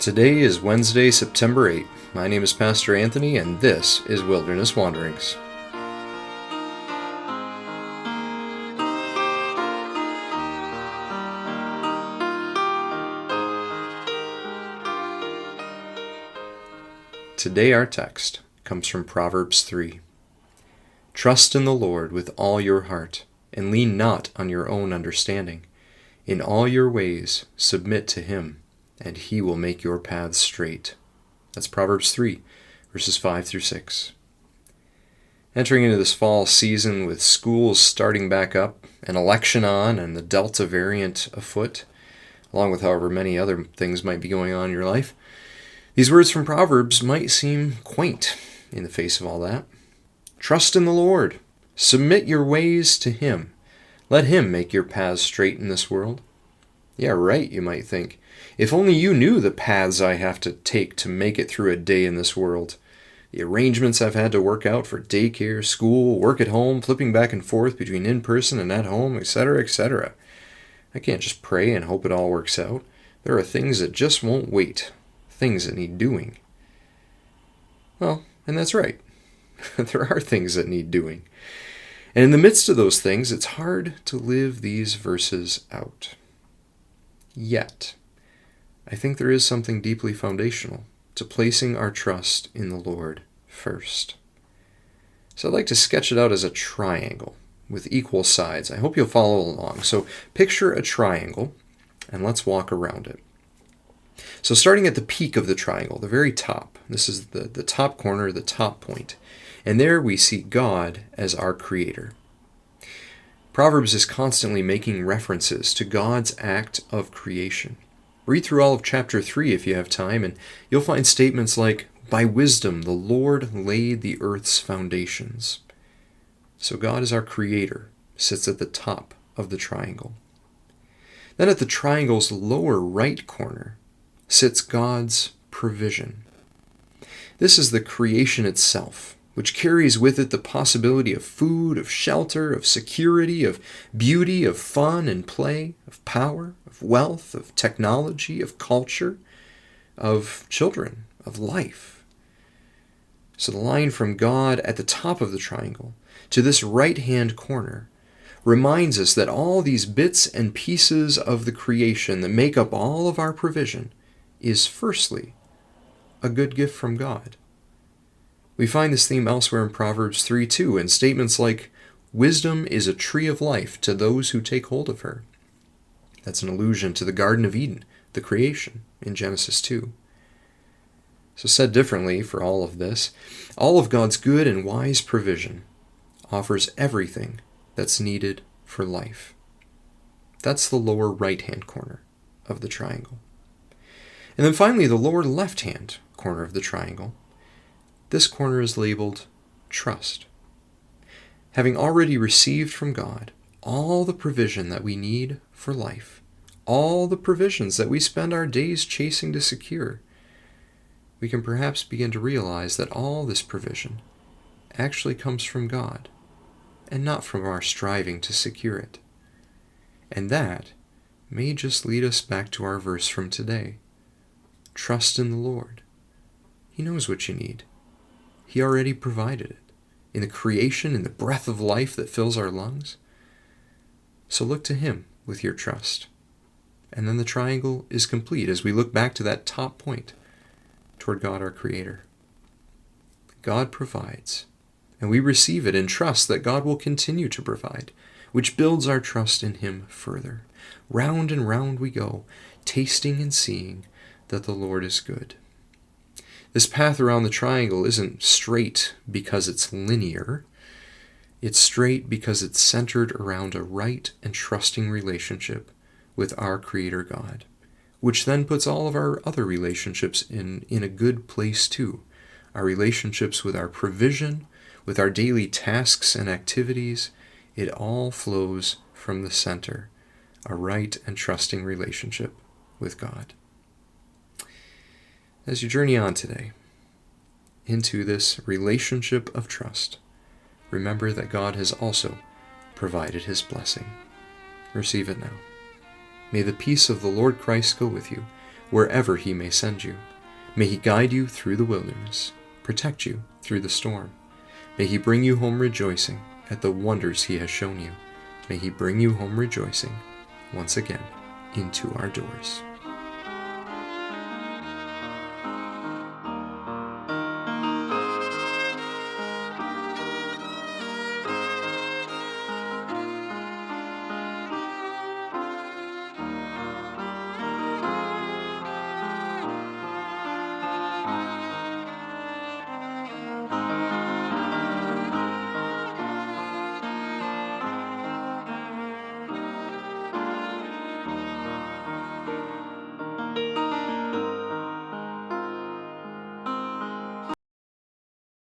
Today is Wednesday, September 8th. My name is Pastor Anthony, and this is Wilderness Wanderings. Today our text comes from Proverbs 3. Trust in the Lord with all your heart, and lean not on your own understanding. In all your ways submit to Him, and He will make your paths straight. That's Proverbs 3, verses 5 through 6. Entering into this fall season with schools starting back up, an election on, and the Delta variant afoot, along with however many other things might be going on in your life, these words from Proverbs might seem quaint in the face of all that. Trust in the Lord. Submit your ways to Him. Let Him make your paths straight in this world. Yeah, right, you might think. If only you knew the paths I have to take to make it through a day in this world. The arrangements I've had to work out for daycare, school, work at home, flipping back and forth between in-person and at home, etc., etc. I can't just pray and hope it all works out. There are things that just won't wait. Things that need doing. Well, and that's right. There are things that need doing. And in the midst of those things, it's hard to live these verses out. Yet, I think there is something deeply foundational to placing our trust in the Lord first. So I'd like to sketch it out as a triangle with equal sides. I hope you'll follow along. So picture a triangle, and let's walk around it. So starting at the peak of the triangle, the very top, this is the top corner, the top point, and there we see God as our Creator. Proverbs is constantly making references to God's act of creation. Read through all of chapter 3 if you have time, and you'll find statements like, "By wisdom the Lord laid the earth's foundations." So God is our Creator, sits at the top of the triangle. Then at the triangle's lower right corner sits God's provision. This is the creation itself, which carries with it the possibility of food, of shelter, of security, of beauty, of fun and play, of power, of wealth, of technology, of culture, of children, of life. So the line from God at the top of the triangle to this right-hand corner reminds us that all these bits and pieces of the creation that make up all of our provision is firstly a good gift from God. We find this theme elsewhere in Proverbs 3:2 in statements like, "Wisdom is a tree of life to those who take hold of her." That's an allusion to the Garden of Eden, the creation, in Genesis 2. So said differently for all of this, all of God's good and wise provision offers everything that's needed for life. That's the lower right-hand corner of the triangle. And then finally, the lower left-hand corner of the triangle. This corner is labeled trust. Having already received from God all the provision that we need for life, all the provisions that we spend our days chasing to secure, we can perhaps begin to realize that all this provision actually comes from God and not from our striving to secure it. And that may just lead us back to our verse from today. Trust in the Lord. He knows what you need. He already provided it in the creation, in the breath of life that fills our lungs. So look to Him with your trust. And then the triangle is complete as we look back to that top point toward God our Creator. God provides, and we receive it in trust that God will continue to provide, which builds our trust in Him further. Round and round we go, tasting and seeing that the Lord is good. This path around the triangle isn't straight because it's linear. It's straight because it's centered around a right and trusting relationship with our Creator God, which then puts all of our other relationships in a good place too. Our relationships with our provision, with our daily tasks and activities, it all flows from the center, a right and trusting relationship with God. As you journey on today into this relationship of trust, remember that God has also provided His blessing. Receive it now. May the peace of the Lord Christ go with you, wherever he may send you. May he guide you through the wilderness, protect you through the storm. May he bring you home rejoicing at the wonders he has shown you. May he bring you home rejoicing once again into our doors.